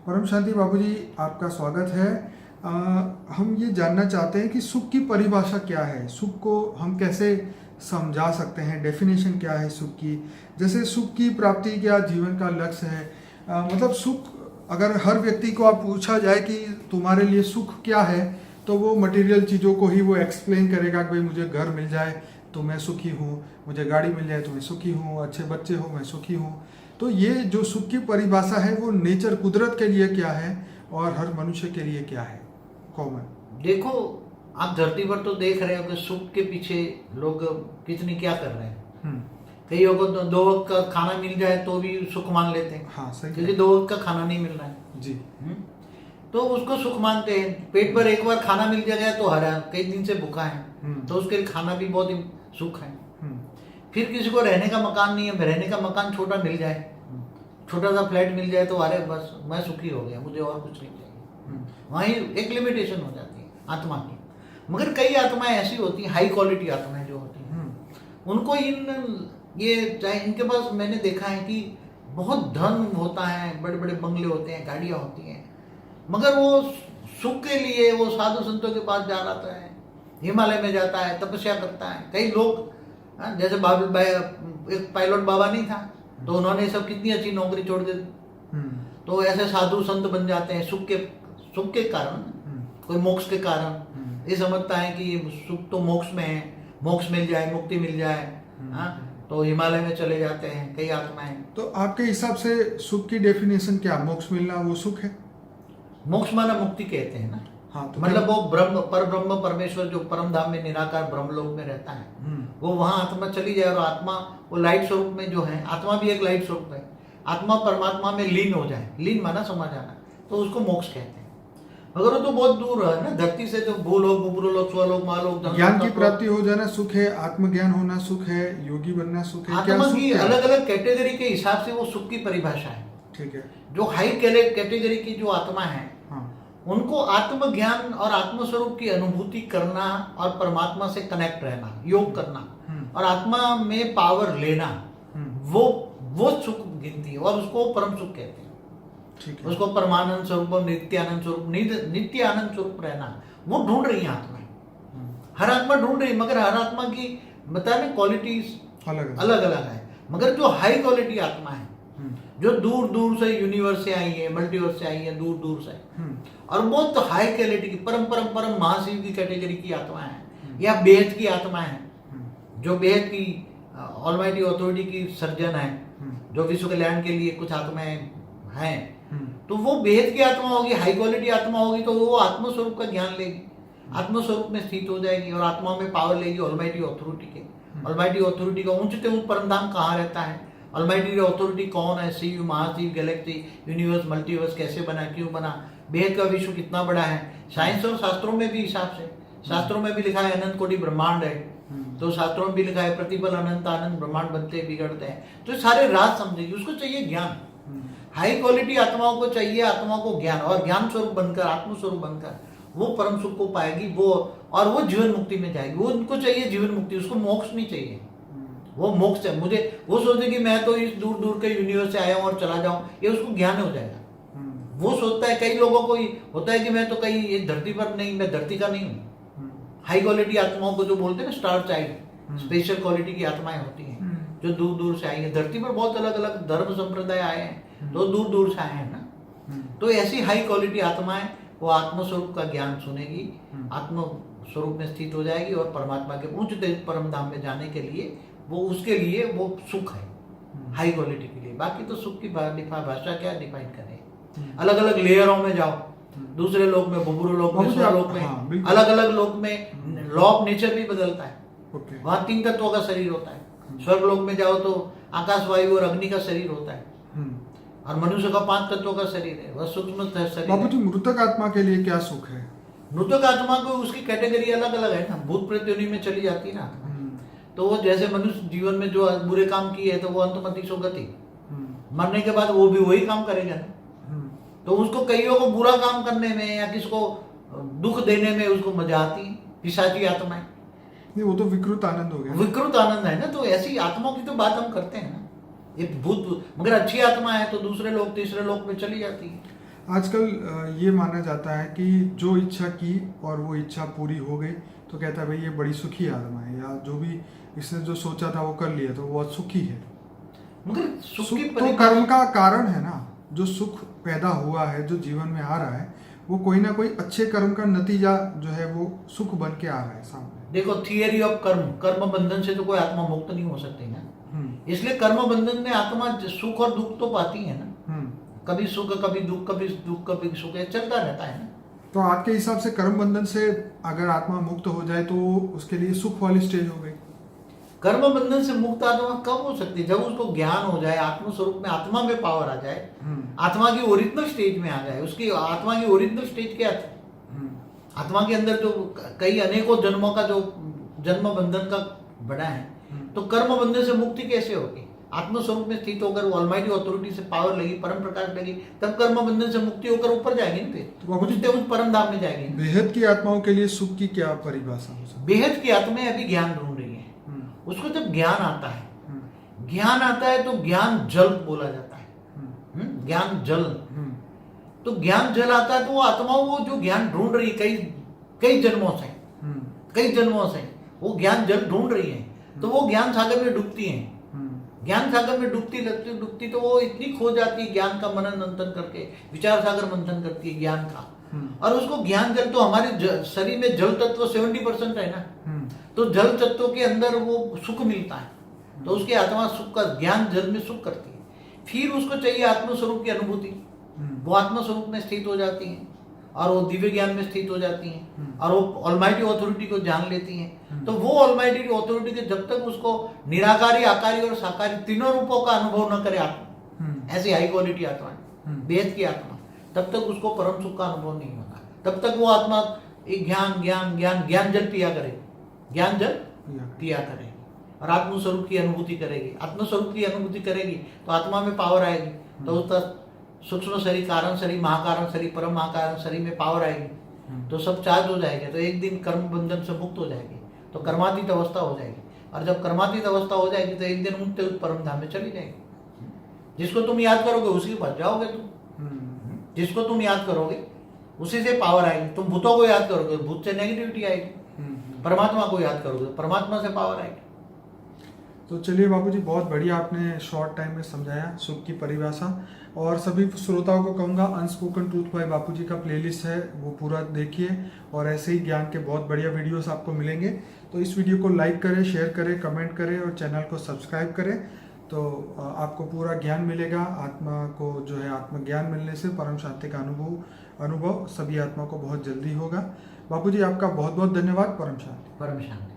परम शांति बाबूजी, आपका स्वागत है। हम ये जानना चाहते हैं कि सुख की परिभाषा क्या है। सुख को हम कैसे समझा सकते हैं, डेफिनेशन क्या है सुख की। जैसे सुख की प्राप्ति क्या जीवन का लक्ष्य है। मतलब सुख, अगर हर व्यक्ति को आप पूछा जाए कि तुम्हारे लिए सुख क्या है, तो वो मटेरियल चीज़ों को ही वो एक्सप्लेन करेगा कि भाई मुझे घर मिल जाए तो मैं सुखी हूँ, मुझे गाड़ी मिल जाए तो मैं सुखी हूँ, अच्छे बच्चे हो मैं सुखी हूँ। तो ये जो सुख की परिभाषा है वो नेचर, कुदरत के लिए क्या है और हर मनुष्य के लिए क्या है कॉमन। देखो, आप धरती पर तो देख रहे हो कि सुख के पीछे लोग कितनी क्या कर रहे हैं। कई लोगों को दो वक्त का खाना मिल जाए तो भी सुख मान लेते हैं। हाँ, सही। क्योंकि दो वक्त का खाना नहीं मिल रहा है जी। तो उसको सुख मानते हैं। पेट पर एक बार खाना मिल जाएगा तो हरा कई दिन से भूखा है तो उसके लिए खाना भी बहुत ही सुख है। फिर किसी को रहने का मकान नहीं है, रहने का मकान छोटा मिल जाए, छोटा सा फ्लैट मिल जाए तो अरे बस मैं सुखी हो गया, मुझे और कुछ नहीं चाहिए। वहीं एक लिमिटेशन हो जाती है आत्मा की। मगर कई आत्माएं ऐसी होती हैं, हाई क्वालिटी आत्माएं जो होती हैं, उनको ये चाहे इनके पास मैंने देखा है कि बहुत धन होता है, बड़े बड़े बंगले होते हैं, गाड़ियां होती हैं, मगर वो सुख के लिए वो साधु संतों के पास जा रहा है, हिमालय में जाता है, तपस्या करता है। कई लोग जैसे एक पायलट बाबा नहीं था तो उन्होंने सब कितनी अच्छी नौकरी छोड़ दी। तो ऐसे साधु संत बन जाते हैं सुख के कारण, कोई मोक्ष के कारण। ये समझता है कि सुख तो मोक्ष में है, मोक्ष मिल जाए, मुक्ति मिल जाए, तो हिमालय में चले जाते हैं कई आत्माएं। तो आपके हिसाब से सुख की डेफिनेशन क्या, मोक्ष मिलना वो सुख है? मोक्ष माना मुक्ति कहते हैं ना। हाँ, तो मतलब वो ब्रह्म परमेश्वर जो परम धाम में निराकार ब्रह्मलोक में रहता है, वो वहां आत्मा चली जाए और आत्मा वो लाइट स्वरूप में जो है, आत्मा भी एक लाइट स्वरूप है, आत्मा परमात्मा में लीन हो जाए, लीन माना समा जाना, तो उसको मोक्ष कहते हैं। मगर वो तो बहुत दूर है ना धरती से, तो भूलोक बुभुलोक स्वलोक महालोक। ज्ञान की प्राप्ति हो जाना सुख है, आत्मज्ञान होना सुख है, योगी बनना सुख है। आत्मा की अलग अलग कैटेगरी के हिसाब से वो सुख की परिभाषा है। ठीक है। जो हाई कैटेगरी की जो आत्मा है, उनको आत्मज्ञान और आत्मस्वरूप की अनुभूति करना और परमात्मा से कनेक्ट रहना, योग करना और आत्मा में पावर लेना, वो सुख गिनती है और उसको परम सुख कहते हैं। ठीक है। उसको परमानंद स्वरूप, नित्यानंद स्वरूप, नित्य आनंद स्वरूप रहना, वो ढूंढ रही है आत्मा। हर आत्मा ढूंढ रही है, मगर हर आत्मा की बताया ना क्वालिटीज अलग अलग है। मगर जो हाई क्वालिटी आत्मा है, जो दूर दूर से यूनिवर्स से आई है, मल्टीवर्स से आई है, दूर दूर से, और बहुत हाई क्वालिटी की परम महाशिव की कैटेगरी की आत्मा है, या बेहद की आत्मा है, जो बेहद की ऑलमाइटी अथॉरिटी की सर्जन है, जो विश्व कल्याण के लिए कुछ आत्माएं हैं, तो वो बेहद की आत्मा होगी, हाई क्वालिटी आत्मा होगी, तो वो आत्मस्वरूप का ज्ञान लेगी, आत्मस्वरूप में स्थित हो जाएगी और आत्मा में पावर लेगी ऑलमाइटी अथॉरिटी के। ऑलमाइटी अथॉरिटी का ऊंचते ऊंच परमधाम कहाँ रहता है, ऑलमाइटी अथॉरिटी कौन है, शिव, महाशिव, गैलेक्सी, यूनिवर्स, मल्टीवर्स कैसे बना, क्यों बना, बेहद का विश्व कितना बड़ा है। साइंस और शास्त्रों में भी हिसाब से, शास्त्रों में भी लिखा है अनंत कोटि ब्रह्मांड है, तो शास्त्रों में भी लिखा है प्रतिपल अनंत आनंद ब्रह्मांड बनते बिगड़ते हैं। तो सारे राज समझेगी, उसको चाहिए ज्ञान। हाई क्वालिटी आत्माओं को चाहिए, आत्माओं को ज्ञान, और ज्ञान स्वरूप बनकर, आत्मस्वरूप बनकर वो परम सुख को पाएगी, वो और वो जीवन मुक्ति में जाएगी। वो उनको चाहिए जीवन मुक्ति, उसको मोक्ष नहीं चाहिए। वो मोक्ष है, मुझे वो सोचे कि मैं तो इस दूर दूर के यूनिवर्स से आया हूँ और चला जाऊं, ये उसको ज्ञान हो जाएगा। वो सोचता है, कई लोगों को होता है कि मैं तो कहीं ये धरती पर नहीं, मैं धरती का नहीं हूँ। हाई क्वालिटी आत्माओं को जो बोलते हैं ना स्टार चाइल्ड, स्पेशल क्वालिटी की आत्माएं होती हैं जो दूर दूर से आई है। धरती पर बहुत अलग अलग धर्म संप्रदाय आए हैं, तो दूर दूर से आए हैं ना। तो ऐसी हाई क्वालिटी आत्माएं वो आत्मस्वरूप का ज्ञान सुनेगी, आत्म स्वरूप में स्थित हो जाएगी और परमात्मा के उच्च परम धाम में जाने के लिए वो, उसके लिए वो सुख है हाई क्वालिटी के लिए। बाकी तो सुख की भाषा क्या डिफाइन करें। अलग अलग लेयरों में जाओ, दूसरे लोक में, बुबुरु लोक में, स्वलोक में, अलग अलग लोक में लॉ ऑफ नेचर भी बदलता है। वहां 3 तत्वों का शरीर होता है। स्वर्ग लोक में जाओ तो आकाश, वायु और अग्नि का शरीर होता है, और मनुष्य का 5 तत्वों का शरीर है, वह सूक्ष्म शरीर। बाबूजी, मृतक आत्मा के लिए क्या सुख है? मृतक आत्मा को उसकी कैटेगरी अलग अलग है ना, भूत प्रेत योनि में चली जाती है ना आत्मा। तो वो जैसे मनुष्य जीवन में जो बुरे काम किए है तो वो अंतमति सुगति, मरने के बाद वो भी वही काम करेगा ना। तो उसको कईयों को बुरा काम करने में या किसको दुख देने में उसको मजा आती है, पिशाची आत्माएं। वो तो विकृत आनंद हो गया, विकृत आनंद है ना। तो ऐसी आत्माओं की तो बात हम करते हैं ना, ये भूत, मगर अच्छी आत्मा है तो दूसरे लोग, तीसरे लोग में चली जाती है। आजकल ये माना जाता है कि जो इच्छा की और वो इच्छा पूरी हो गई तो कहता है भाई ये बड़ी सुखी आत्मा है, या जो भी इसने जो सोचा था वो कर लिया तो वो बहुत सुखी है। मगर सुख सुख की तो परिभाषा कर्म का कारण है ना। जो सुख पैदा हुआ है, जो जीवन में आ रहा है, वो कोई ना कोई अच्छे कर्म का नतीजा जो है वो सुख बन के आ रहा है सामने। देखो, थियरी ऑफ कर्म, कर्म बंधन से तो कोई आत्मा मुक्त नहीं हो सकती ना। इसलिए कर्म बंधन में आत्मा सुख और दुख तो पाती है ना। कभी सुख कभी दुख, कभी दुख कभी सुख, ये चलता रहता है ना। तो आपके हिसाब से कर्म बंधन से अगर आत्मा मुक्त हो जाए तो उसके लिए सुख वाली स्टेज हो गई। कर्म बंधन से मुक्त आत्मा कब हो सकती है? जब उसको ज्ञान हो जाए, आत्म स्वरूप में आत्मा में पावर आ जाए, आत्मा की ओरिजिनल स्टेज में आ जाए। उसकी आत्मा की ओरिजिनल स्टेज क्या थी? आत्मा के अंदर जो कई अनेकों जन्मों का जो जन्म बंधन का बड़ा है, तो कर्म बंधन से मुक्ति कैसे होगी? आत्म स्वरूप में स्थित होकर वो ऑलमाइटी अथॉरिटी से पावर लगी, परम प्रकाश लगी, तब कर्म बंधन से मुक्ति होकर ऊपर जाएगी ना। फिर उस परम धाम में जाएगी। बेहद की आत्माओं के लिए सुख की क्या परिभाषा हो सकती है? बेहद की आत्माएं अभी ज्ञान ढूंढ रही है। उसको जब ज्ञान आता है, ज्ञान आता है तो ज्ञान जल बोला जाता है। ज्ञान जल, तो ज्ञान जल आता है तो वो आत्माओं वो जो ज्ञान ढूंढ रही है कई जन्मों से वो ज्ञान जल ढूंढ रही है, तो वो ज्ञान सागर में डूबती है। ज्ञान सागर में डूबती तो वो इतनी खो जाती है ज्ञान का मनन मंथन करके, विचार सागर मंथन करती है ज्ञान का। और उसको ज्ञान जल, तो हमारे शरीर में जल तत्व 70% है ना, तो जल तत्व के अंदर वो सुख मिलता है, तो उसकी आत्मा सुख का, ज्ञान जल में सुख करती है। फिर उसको चाहिए आत्म स्वरूप की अनुभूति, वो आत्म स्वरूप में स्थित हो जाती है और वो दिव्य ज्ञान में स्थित हो जाती हैं और वो ऑलमाइटी अथॉरिटी को जान लेती हैं। तो वो ऑलमाइटी अथॉरिटी के जब तक उसको निराकारी, आकारी और साकारी तीनों रूपों का अनुभव न करे आत्मा, ऐसी हाई क्वालिटी आत्मा है, बेहद की आत्मा, तब तक उसको परम सुख का अनुभव नहीं होगा। तब तक वो आत्मा एक ज्ञान ज्ञान ज्ञान ज्ञान जल पिया करेगी, ज्ञान जल पिया करेगी और आत्म स्वरूप की अनुभूति करेगी। आत्म स्वरूप की अनुभूति करेगी तो आत्मा में पावर आएगी, तो उसका सूक्ष्म शरीर, कारण शरीर, महाकारण शरीर, परम महाकारण शरीर में पावर आएगी, तो सब चार्ज हो जाएंगे, तो एक दिन कर्म बंधन से मुक्त हो जाएगी, तो कर्मातीत अवस्था हो जाएगी। और जब कर्मातीत अवस्था हो जाएगी तो एक दिन मुक्त परम धाम में चली जाएगी। जिसको तुम याद करोगे उसी के पास जाओगे तुम, जिसको तुम याद करोगे उसी से पावर आएगी। तुम भूतों को याद करोगे, भूत से नेगेटिविटी आएगी, परमात्मा को याद करोगे, परमात्मा से पावर आएगी। तो चलिए बापूजी, बहुत बढ़िया आपने शॉर्ट टाइम में समझाया सुख की परिभाषा। और सभी श्रोताओं को कहूँगा, अनस्पोकन ट्रूथ बाय बापूजी का प्लेलिस्ट है, वो पूरा देखिए और ऐसे ही ज्ञान के बहुत बढ़िया वीडियोस आपको मिलेंगे। तो इस वीडियो को लाइक करें, शेयर करें, कमेंट करें और चैनल को सब्सक्राइब करें, तो आपको पूरा ज्ञान मिलेगा। आत्मा को जो है आत्मज्ञान मिलने से परम शांति का अनुभव सभी आत्मा को बहुत जल्दी होगा। बापूजी आपका बहुत बहुत धन्यवाद। परम शांति। परम शांति।